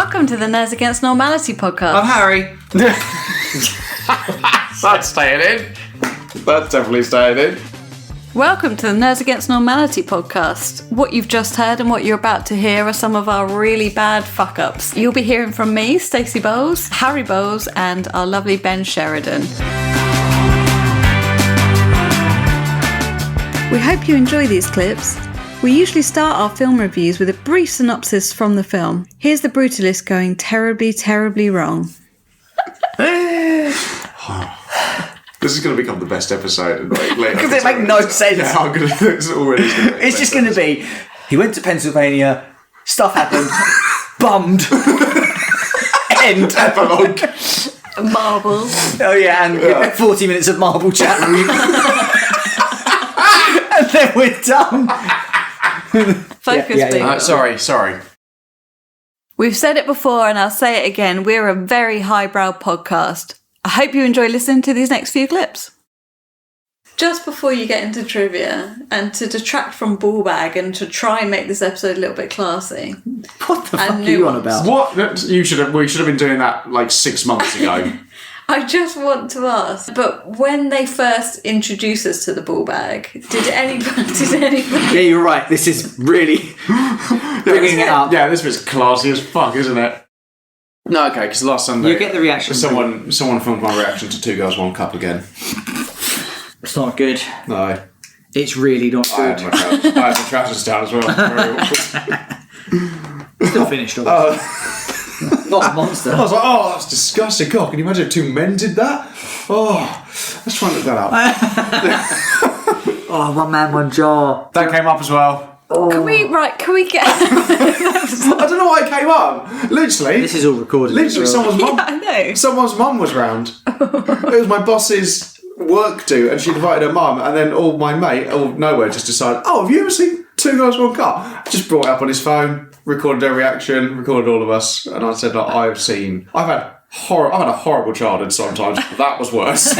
Welcome to the Nerds Against Normality podcast. I'm Harry. That's staying in. That's definitely staying in. Welcome to the Nerds Against Normality podcast. What you've just heard and what you're about to hear are some of our really bad fuck-ups. You'll be hearing from me, Stacey Bowles, Harry Bowles, and our lovely Ben Sheridan. We hope you enjoy these clips. We usually start our film reviews with a brief synopsis from the film. Here's the brutalist going terribly, terribly wrong. This is going to become the best episode. Because it makes no sense. Yeah, I'm going to. It's already. It's just going to be. He went to Pennsylvania. Stuff happened. Bummed. End. Epilogue. Marbles. Oh yeah, and 40 minutes of marble chat room. And then we're done. Focus, people. Sorry. We've said it before and I'll say it again. We're a very highbrow podcast. I hope you enjoy listening to these next few clips. Just before you get into trivia, and to detract from Ballbag and to try and make this episode a little bit classy. What the fuck are you on about? What? We should have been doing that like 6 months ago. I just want to ask, but when they first introduced us to the Ballbag, did anybody... Yeah, you're right. This is really bringing it up. Yeah, this was classy as fuck, isn't it? No, okay, because last Sunday... You get the reaction. Someone filmed my reaction to Two Girls, One Cup again. It's not good. No. It's really not I good. had my trousers down as well. Very awkward. Still finished off. Not a monster. I was like, oh, that's disgusting. God, can you imagine if two men did that? Oh, let's try and look that up. Oh, one man, one jar. That came up as well. Oh. Can we get... I don't know why it came up. Literally. This is all recorded. Literally, someone's mum. Yeah, I know. Someone's mum was round. It was my boss's work do, and she invited her mum, and then all my mate, out of nowhere, just decided, oh, have you ever seen Two Girls, One Cup? Just brought it up on his phone, recorded their reaction, recorded all of us, and I said, like, I've had a horrible childhood sometimes. That was worse.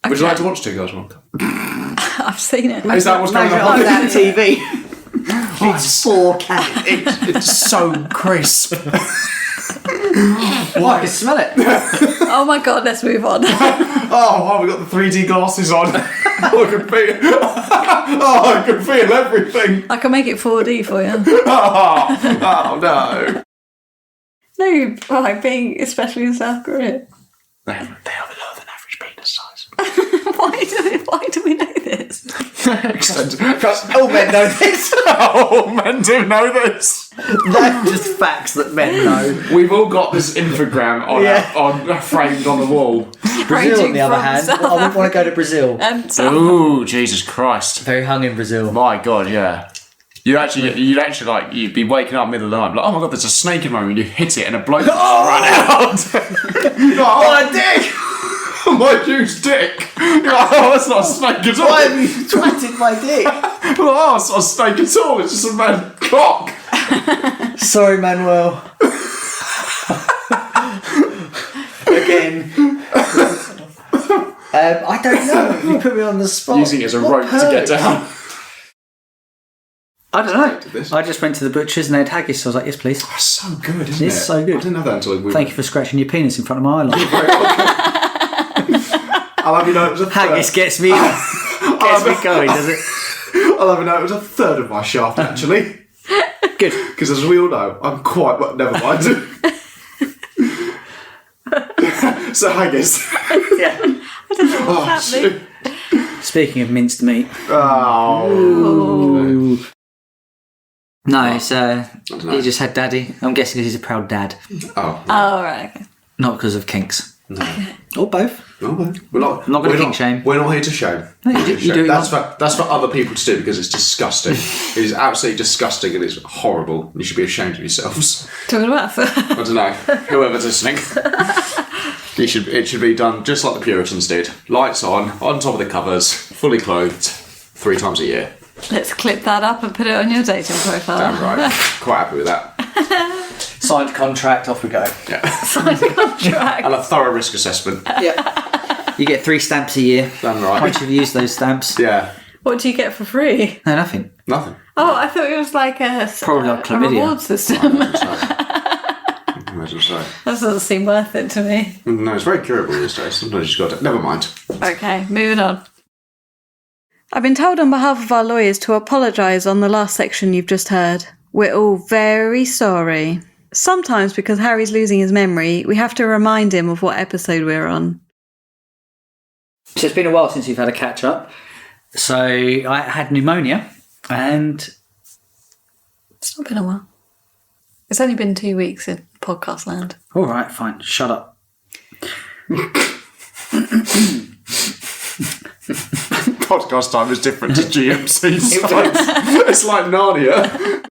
Would you like to watch Two Girls, One Cup? I've seen it. Is that what's going on? on that TV? It's 4K. It's so crisp. Oh, I can smell it. Oh my god, let's move on. Oh, we got the 3D glasses on. I can feel everything. I can make it 4D for you. Oh no. No, right, being especially in South Korea. They have a lower than average penis size. Why do we know this? Because All men know this. all men do know this. They're just facts that men know. We've all got this infogram on framed on the wall. Brazil, on the other hand, South I wouldn't want to go to Brazil. Oh, Jesus Christ. Very hung in Brazil. My God, yeah. You'd be waking up middle of the night, like, oh my God, there's a snake in my room, and you hit it, and a bloke just ran out. You're like, oh, a dick! my huge dick. You're like, oh, that's not a snake at all. Why have you twatted my dick? Oh, it's not a snake at all. It's just a mad cock. Sorry, Manuel. Again. I don't know. You put me on the spot. Using it as a rope to get down. I don't know. I just went to the butcher's and they had haggis, so I was like, yes, please. That's so good, isn't it? It's so good. I didn't know that until we Thank you for scratching your penis in front of my eyeliner. I'll have you know it was a Haggis gets me going, does it? I'll have you know it was a third of my shaft, actually. Good. Because as we all know, I'm quite... Well, never mind. So haggis. Yeah. I don't know what's happening. Speaking of minced meat. Oh. Ooh. No, it's he just had daddy. I'm guessing because he's a proud dad. Oh. Oh, right, okay. Not because of kinks. No. Or both. No, we're not going to kink shame. We're not here to shame. No, you do that's for other people to do because it's disgusting. It is absolutely disgusting and it's horrible. You should be ashamed of yourselves. Talking about I don't know. Whoever's listening. It should be done just like the Puritans did. Lights on top of the covers, fully clothed, 3 times a year. Let's clip that up and put it on your dating profile. Damn right. Quite happy with that. Signed contract, off we go. Yeah. Signed contract. And a thorough risk assessment. Yeah. You get 3 stamps a year. Damn right. Once you've used those stamps. Yeah. What do you get for free? No, nothing. Nothing. Oh, I thought it was like a Probably like chlamydia. reward system. imagine so. That doesn't seem worth it to me. No, it's very curable these days. Sometimes you've got to... Never mind. Okay, moving on. I've been told on behalf of our lawyers to apologise on the last section you've just heard. We're all very sorry. Sometimes, because Harry's losing his memory, we have to remind him of what episode we're on. So it's been a while since you've had a catch-up. So I had pneumonia, and... It's not been a while. It's only been 2 weeks in podcast land. All right, fine. Shut up. Podcast time is different to GMC time. It's like Narnia.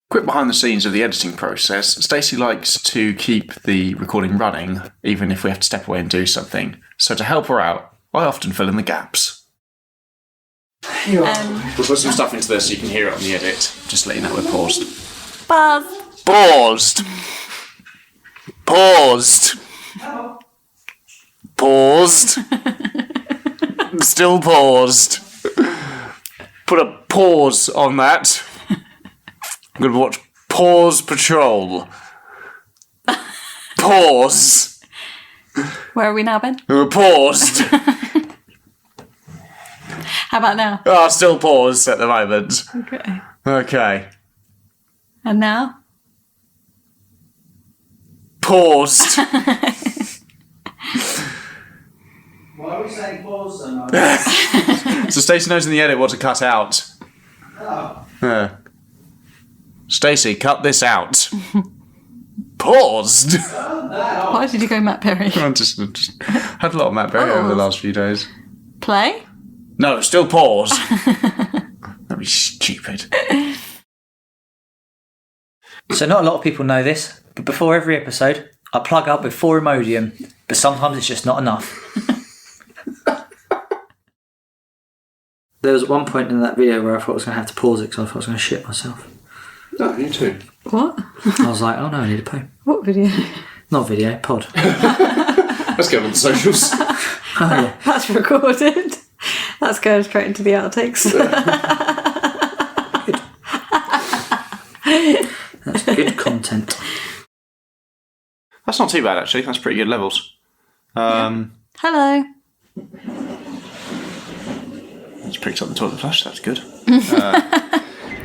Quick behind the scenes of the editing process. Stacey likes to keep the recording running, even if we have to step away and do something. So to help her out, I often fill in the gaps. We'll put some stuff into this so you can hear it on the edit. Just let you know we're paused. Buzz! Paused. Paused. Paused. Still paused. Put a pause on that. I'm going to watch Paws Patrol. Pause. Where are we now, Ben? We're paused. How about now? Oh, still paused at the moment. Okay. Okay. And now? Paused. Why are we saying pause so much? So Stacey knows in the edit what to cut out. Oh. Stacey, cut this out. Paused. Why did you go Matt Perry? I just had a lot of Matt Berry over the last few days. Play? No, still paused. That'd be stupid. So not a lot of people know this, but before every episode, I plug up with 4 Imodium, but sometimes it's just not enough. There was one point in that video where I thought I was going to have to pause it because I thought I was going to shit myself. No, you too. What? I was like, oh no, I need a poo. What video? Not video, pod. Let's go on the socials. Oh, yeah. That's recorded. That's going straight into the outtakes. That's good content. That's not too bad, actually. That's pretty good levels. Hello. It's picked up the toilet flush. That's good.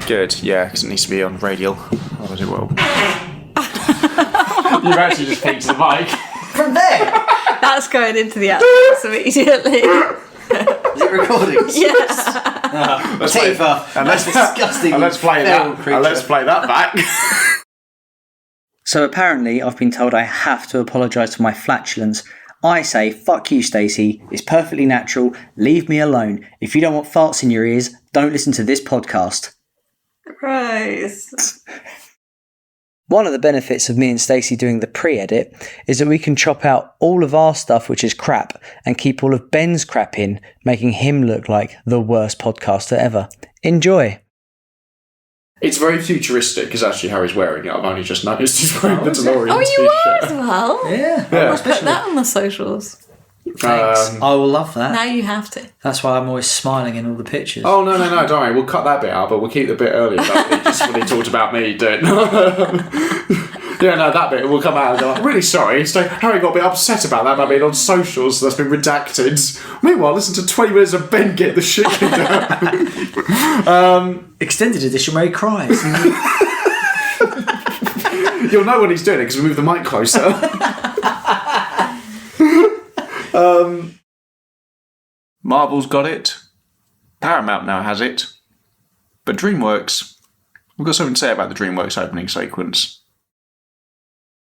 Good, yeah, because it needs to be on radial. Otherwise it will. You've actually just picked the mic. From there? That's going into the outtakes immediately. Is it recording? Yeah. Let's play disgusting. Let's play that. Let's play that back. So apparently I've been told I have to apologise for my flatulence. I say, fuck you, Stacey. It's perfectly natural. Leave me alone. If you don't want farts in your ears, don't listen to this podcast. Christ. One of the benefits of me and Stacey doing the pre-edit is that we can chop out all of our stuff, which is crap, and keep all of Ben's crap in, making him look like the worst podcaster ever. Enjoy. It's very futuristic because actually Harry's wearing it. I've only just noticed he's wearing the DeLorean Oh, you t-shirt. were as well? Yeah. Let's put that on the socials. Thanks. I will love that. Now you have to. That's why I'm always smiling in all the pictures. Oh, no, don't worry. We'll cut that bit out, but we'll keep the bit earlier about just when he talked about me doing. Yeah, no, that bit will come out and go, I'm really sorry. So Harry got a bit upset about that being on socials, so that's been redacted. Meanwhile, listen to 20 minutes of Ben get the shit kicked out. Extended edition where he cries. You'll know when he's doing it because we move the mic closer. Marvel's got it. Paramount now has it. But DreamWorks, we've got something to say about the DreamWorks opening sequence.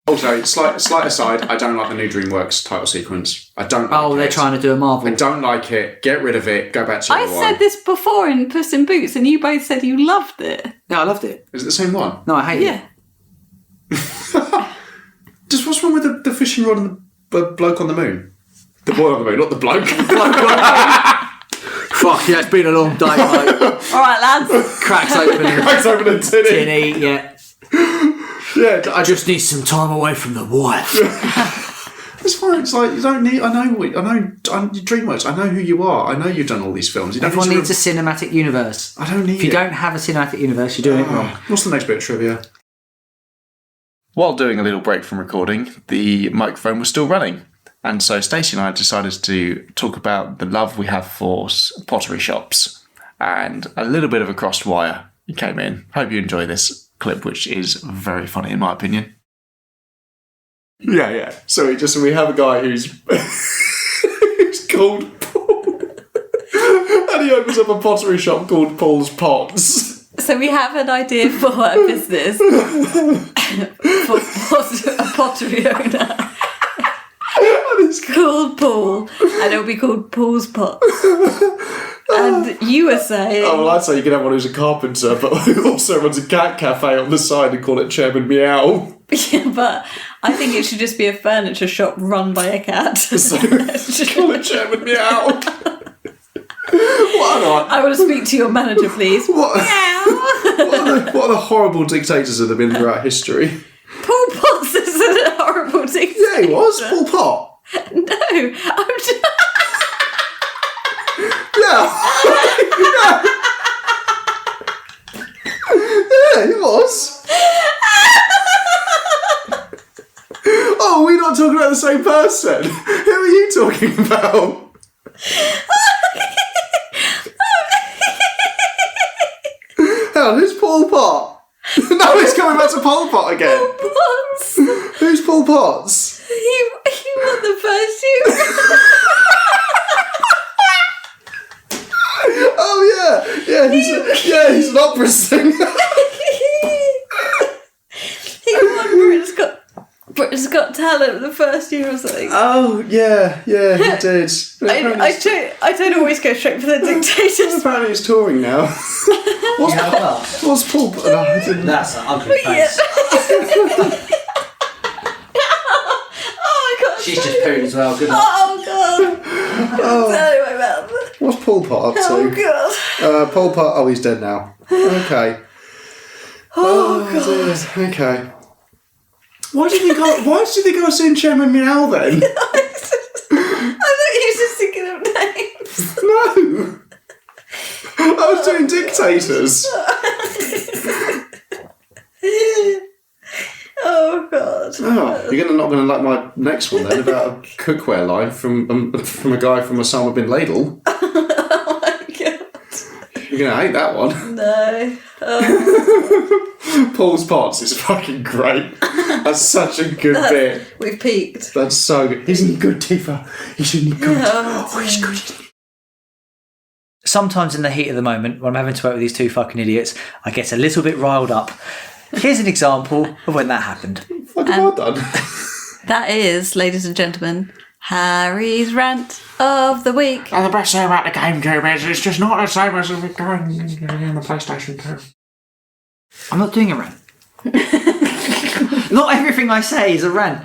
Also, slight aside, I don't like the new DreamWorks title sequence. I don't like it. They're trying to do a Marvel. I don't like it. Get rid of it. Go back to the I other one. said this before in Puss in Boots and you both said you loved it. No, I loved it. Is it the same one? No, I hate Yeah. it. Just what's wrong with the fishing rod and the bloke on the moon? The boy on the moon, not the bloke. Fuck yeah, it's been a long day, mate. Alright, lads. Cracks open. Cracks open a tinny. Tinny, yeah. Yeah, I just need some time away from the wife. it's fine. It's like you don't need. I know DreamWorks. I know who you are. I know you've done all these films. You don't Everyone need needs a cinematic universe. I don't need. If you don't have a cinematic universe, you're doing it wrong. What's the next bit of trivia? While doing a little break from recording, the microphone was still running. And so Stacey and I decided to talk about the love we have for pottery shops. And a little bit of a crossed wire came in. Hope you enjoy this clip, which is very funny in my opinion. Yeah. So we have a guy who's called Paul. And he opens up a pottery shop called Paul's Pots. So we have an idea for a business for a pottery owner. And it's called Paul, and it'll be called Paul's Pots. And you were saying... Oh, well, I'd say you can have one who's a carpenter, but who also runs a cat cafe on the side and call it Chairman Meow. Yeah, but I think it should just be a furniture shop run by a cat. So, call it Chairman Meow. I want to speak to your manager, please. What are the horrible dictators that have been throughout history? Paul Potts is a horrible dictator. Yeah, he was. Paul Pot. No, I'm just... Yeah, he was. Oh, we're not talking about the same person. Who are you talking about? Hell, who's Paul Pot? No, he's coming back to Pol Pot again. Paul Potts. Who's Paul Potts? He won the first year. Oh yeah, he's an opera singer. He won Britain's Got Talent the first year or something. Oh yeah, he did. I don't always go straight for the dictators. Apparently he's touring now. What's Paul? No, I didn't. That's an ugly face. Oh my god. She's just pooed as well. Good luck. Oh god. Turning my mouth. What's Paul Pot up to? Oh god. Paul Pot. Oh, he's dead now. Okay. Oh god. Dear. Okay. Why did you think I was saying Chairman Meow then? I thought you were just thinking of names. No. I was doing dictators. Oh god. Oh, you're not going to like my next one then about a cookware line from a guy from Osama bin Ladle. Oh my god. You're going to hate that one. No. Oh. Paul's Pots is fucking great. That's such a good bit. We've peaked. That's so good. Isn't he good, Tifa? Isn't he good? Oh, He's good. Sometimes in the heat of the moment, when I'm having to work with these two fucking idiots, I get a little bit riled up. Here's an example of when that happened. Fucking well done. That is, ladies and gentlemen, Harry's rant of the week. And the best thing about the GameCube is it's just not the same as the going in the PlayStation 2. I'm not doing a rant. Not everything I say is a rant.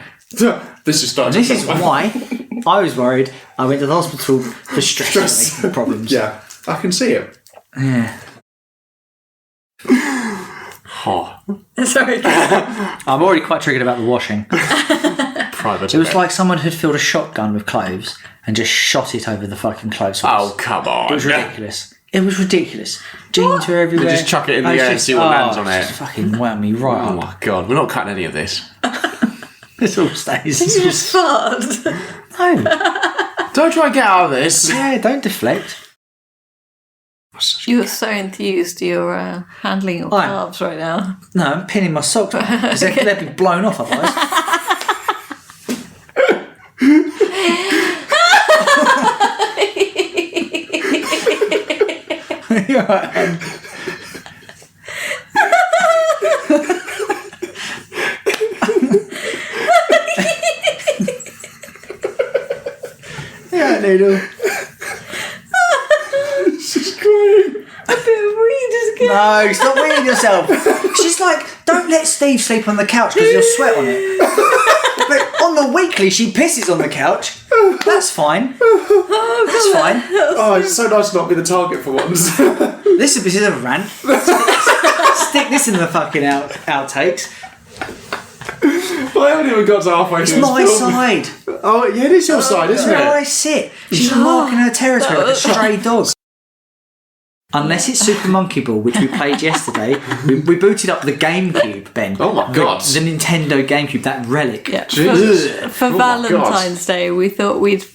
This is starting. This is why I was worried. I went to the hospital for stress problems. Yeah, I can see it. Yeah. Oh. Sorry. I'm already quite triggered about the washing. Private. It was like someone had filled a shotgun with cloves and just shot it over the fucking clothes. Oh, come on. It was ridiculous. It was ridiculous. Jeans were everywhere. They just chuck it in the air and see what lands on it. Just fucking whammed me right Oh up. my god, we're not cutting any of this. This all stays. Did you just fart? No. Don't try and get out of this. Yeah, don't deflect. You're so enthused you're handling your calves right now. No, I'm pinning my socks because they'd be blown off otherwise. You're right. Yeah, Noodle. She's crying. No, stop weeing yourself. She's like, don't let Steve sleep on the couch because he'll sweat on it. But on the weekly, she pisses on the couch. That's fine. That's fine. Oh, it's so nice to not be the target for once. This is a rant. Stick this in the fucking outtakes. Well, I haven't even got to halfway through It's my this film. side. Oh, yeah, it is your side, isn't Where it? I sit. She's marking her territory like a stray dog. Unless it's Super Monkey Ball, which we played yesterday. We booted up the GameCube, Ben. Oh my God. The Nintendo GameCube, that relic. Yeah. Jesus. For Valentine's Day, we thought we'd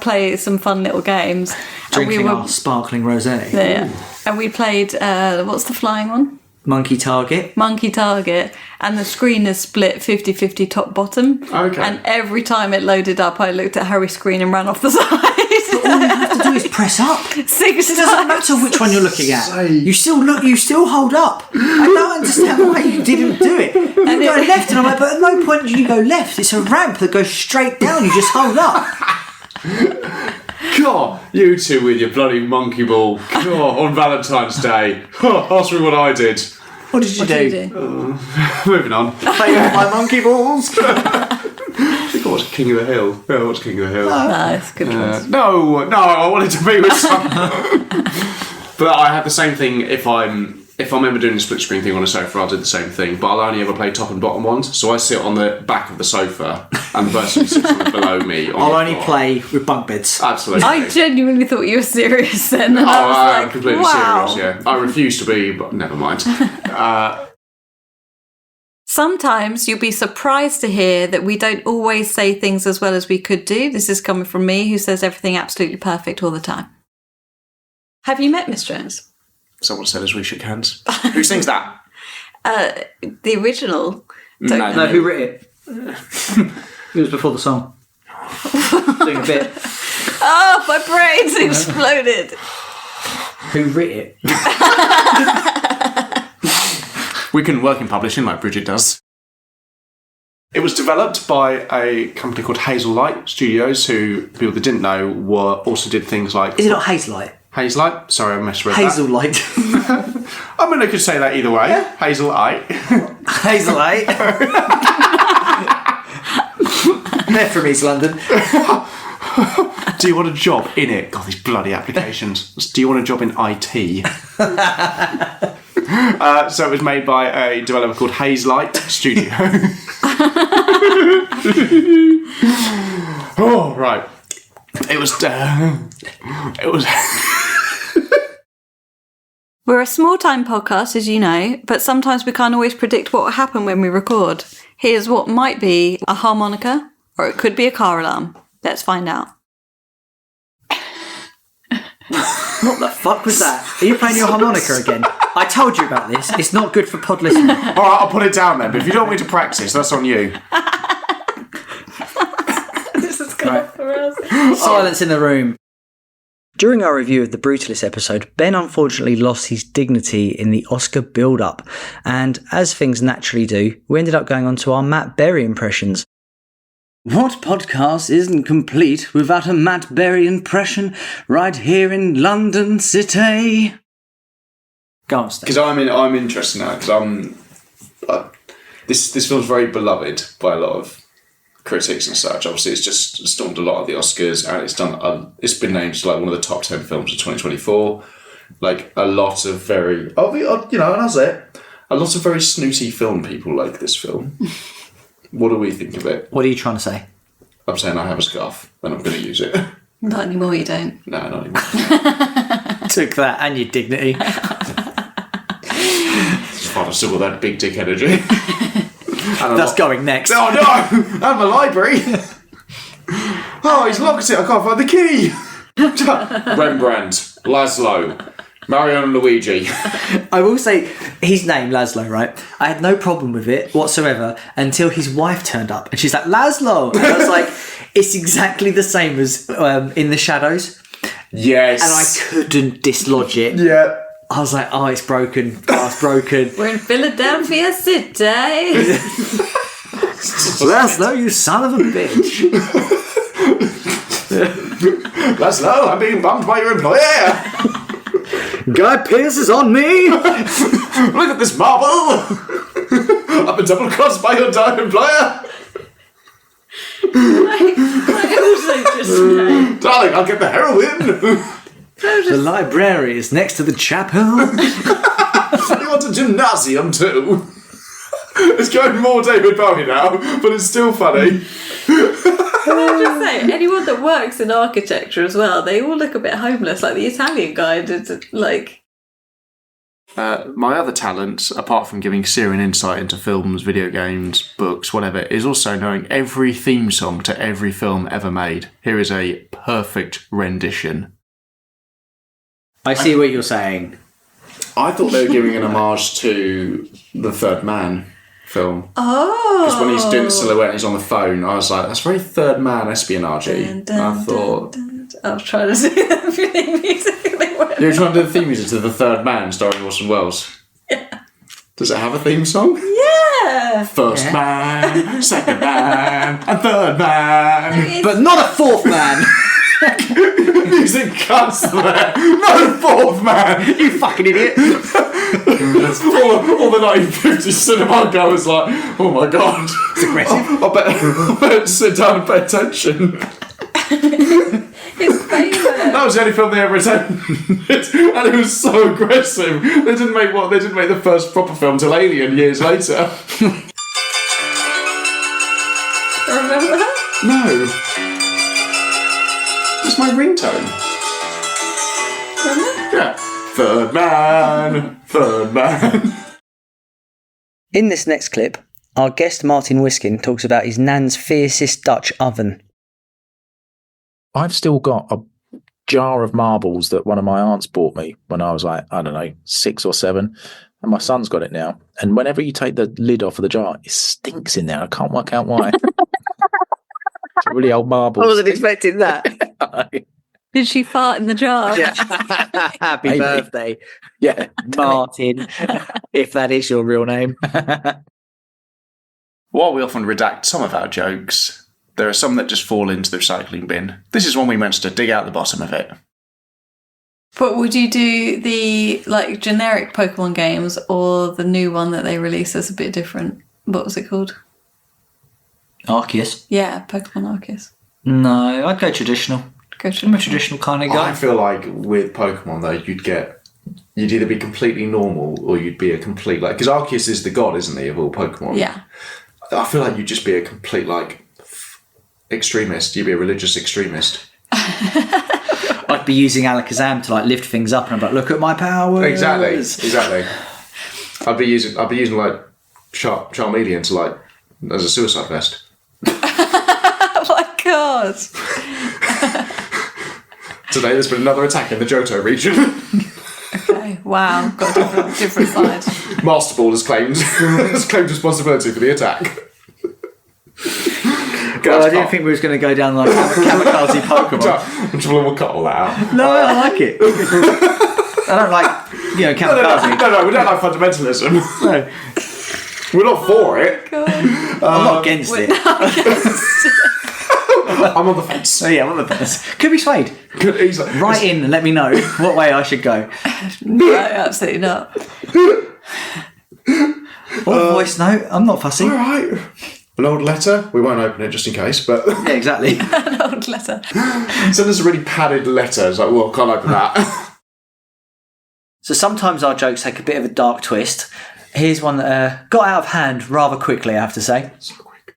play some fun little games. Drinking our sparkling rosé. Yeah. And we played, what's the flying one? Monkey Target, and the screen is split 50-50 top bottom. Okay. And every time it loaded up, I looked at Harry's screen and ran off the side. All you have to do is press up. 6 It doesn't matter which one you're looking at. You still hold up. I don't understand why you didn't do it. You go left, and I'm like, but at no point do you go left. It's a ramp that goes straight down. You just hold up. God, you two with your bloody monkey ball. God, on Valentine's Day. Ask me what I did. What did you do? Moving on. Play with my monkey balls. I think I watched King of the Hill. Yeah, I watched King of the Hill. Nice, good choice. No, I wanted to be with someone. But I have the same thing if I'm ever doing a split screen thing on a sofa, I'll do the same thing. But I'll only ever play top and bottom ones. So I sit on the back of the sofa and the person who sits below me. I'll only play with bunk beds. Absolutely. I genuinely thght you were serious then. And I was I'm like, completely wow. serious, yeah. I refuse to be, but never mind. Sometimes you'll be surprised to hear that we don't always say things as well as we could do. This is coming from me, who says everything absolutely perfect all the time. Have you met Miss Jones? Someone said as we shook hands. Who sings that? The original. No, who wrote it? It was before the song. Doing a bit. Oh, my brain's exploded. Who wrote it? We couldn't work in publishing like Bridget does. It was developed by a company called Hazellight Studios, who, people that didn't know, also did things like... Is it not Hazelight? Hazelight? Sorry, I misread Hazelight. that. I mean, I could say that either way. Yeah. Hazellight. Hazelight. They're from East London. Do you want a job in it? God, these bloody applications. Do you want a job in IT? So it was made by a developer called Hazelight Studio. Oh, right. It was... We're a small-time podcast, as you know, but sometimes we can't always predict what will happen when we record. Here's what might be a harmonica, or it could be a car alarm. Let's find out. What the fuck was that? Are you playing your harmonica again? I told you about this. It's not good for pod listening. All right, I'll put it down then, but if you don't want me to practice, that's on you. This is good for us. Silence in the room. During our review of the Brutalist episode, Ben unfortunately lost his dignity in the Oscar build-up, and as things naturally do, we ended up going on to our Matt Berry impressions. What podcast isn't complete without a Matt Berry impression right here in London City? Go on, Steve. Because I'm interested now, because this film's very beloved by a lot of critics and such. Obviously, it's just stormed a lot of the Oscars, and it's been named as like one of the top 10 films of 2024. Like a lot of very, and I'll say it, a lot of very snooty film people like this film. What do we think of it? What are you trying to say? I'm saying I have a scarf, and I'm going to use it. Not anymore, you don't. No, not anymore. Took that and your dignity. It's fine, I've still got that big dick energy. That's going next. Oh no! And my library! Oh, he's locked it, I can't find the key! Rembrandt, Laszlo, Mario and Luigi. I will say, his name, Laszlo, right? I had no problem with it whatsoever until his wife turned up and she's like, Laszlo! And I was like, it's exactly the same as in The Shadows. Yes. And I couldn't dislodge it. Yeah. I was like, oh, it's broken. Oh, it's broken. We're in Philadelphia City. Laszlo, you son of a bitch. Laszlo, I'm being bumped by your employer. Guy Pearce is on me. Look at this marble. I've been double crossed by your employer. I also just say. Darling, I'll get the heroin. The library is next to the chapel. You want a gymnasium too? It's going more David Bowie now, but it's still funny. Can I just say, anyone that works in architecture as well, they all look a bit homeless. Like the Italian guy did, like... My other talent, apart from giving Syrian insight into films, video games, books, whatever, is also knowing every theme song to every film ever made. Here is a perfect rendition. I see what you're saying. I thought they were giving an homage to the Third Man film. Oh! Because when he's doing the silhouette and he's on the phone, I was like, that's very Third Man espionage-y. I thought... I was trying to see the theme music. You were trying to do the theme music to The Third Man starring Orson Welles? Yeah. Does it have a theme song? Yeah! First man, second man, and third man. But not a fourth man. Music cuts there. No fourth man. You fucking idiot. all the 1950s cinema goers like, oh my god. It's aggressive. I better sit down and pay attention. It's famous. That was the only film they ever attended, and it was so aggressive. They didn't make the first proper film till Alien years later. Remember that? No. It's my ringtone. Remember? Yeah. Third man, third man. In this next clip, our guest Martin Wiskin talks about his nan's fiercest Dutch oven. I've still got a jar of marbles that one of my aunts bought me when I was like, I don't know, 6 or 7. And my son's got it now. And whenever you take the lid off of the jar, it stinks in there. I can't work out why. It's really old marbles. I wasn't expecting that. Did she fart in the jar? Yeah. Happy Maybe. birthday, Yeah. Martin, if that is your real name. While we often redact some of our jokes, there are some that just fall into the recycling bin. This is one we managed to dig out the bottom of it. But would you do the like generic Pokemon games or the new one that they released that's a bit different? What was it called? Arceus? Yeah, Pokemon Arceus. No, I'd go traditional. I'm a traditional kind of guy. I feel like with Pokemon though, you'd either be completely normal or you'd be a complete because Arceus is the god, isn't he, of all Pokemon? Yeah. I feel like you'd just be a complete extremist. You'd be a religious extremist. I'd be using Alakazam to like lift things up, and I'm like, look at my powers. Exactly. I'd be using like Charmeleon to like as a suicide vest. Oh my god. Today there's been another attack in the Johto region. Okay, wow, got a different side. Master Ball has claimed responsibility for the attack. Well, I didn't think we was going to go down like kamikaze Pokemon. We'll cut all that out. No, I like it. I don't like, kamikaze. No, we don't like fundamentalism. No. We're not for it. God. I'm not against it. I'm on the fence. Oh yeah, I'm on the fence. Could be swayed. Write in and let me know what way I should go. No, absolutely not. Or voice note. I'm not fussy. All right. An old letter. We won't open it just in case, but Yeah, exactly. An old letter. send us a really padded letter. It's like, well, can't open that. So sometimes our jokes take a bit of a dark twist. Here's one that got out of hand rather quickly, I have to say. So quick.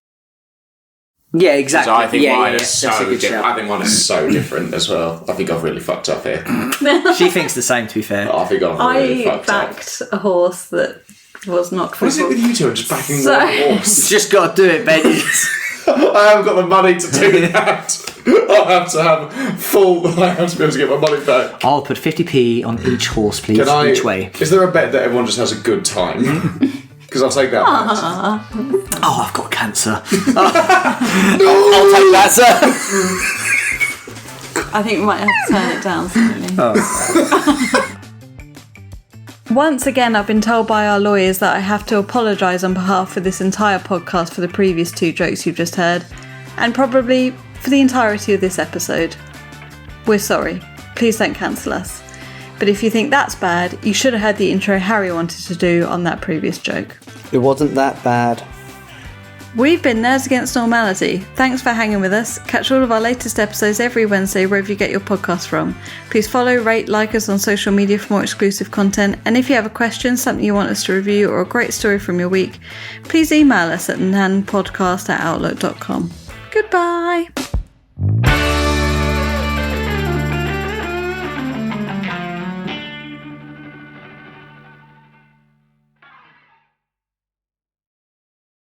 Yeah, exactly. I think mine is That's so a good different. shout. I think mine is so different as well. I think I've really fucked up here. She thinks the same, to be fair. I think I've really I fucked up. backed a horse that was not What is it with you two? Just backing So- one horse. Just got to do it, Ben. I haven't got the money to do that. I have to have I have to be able to get my money back. I'll put 50p on each horse, please, each way. Is there a bet that everyone just has a good time? Because I'll take that bet. Oh, I've got cancer. I'll take that, sir. I think we might have to turn it down slightly. Once again, I've been told by our lawyers that I have to apologise on behalf of this entire podcast for the previous 2 jokes you've just heard, and probably for the entirety of this episode. We're sorry. Please don't cancel us. But if you think that's bad, you should have heard the intro Harry wanted to do on that previous joke. It wasn't that bad. We've been Nerds Against Normality. Thanks for hanging with us. Catch all of our latest episodes every Wednesday wherever you get your podcast from. Please follow, rate, like us on social media for more exclusive content. And if you have a question, something you want us to review, or a great story from your week, please email us at nanpodcast@outlook.com. Goodbye.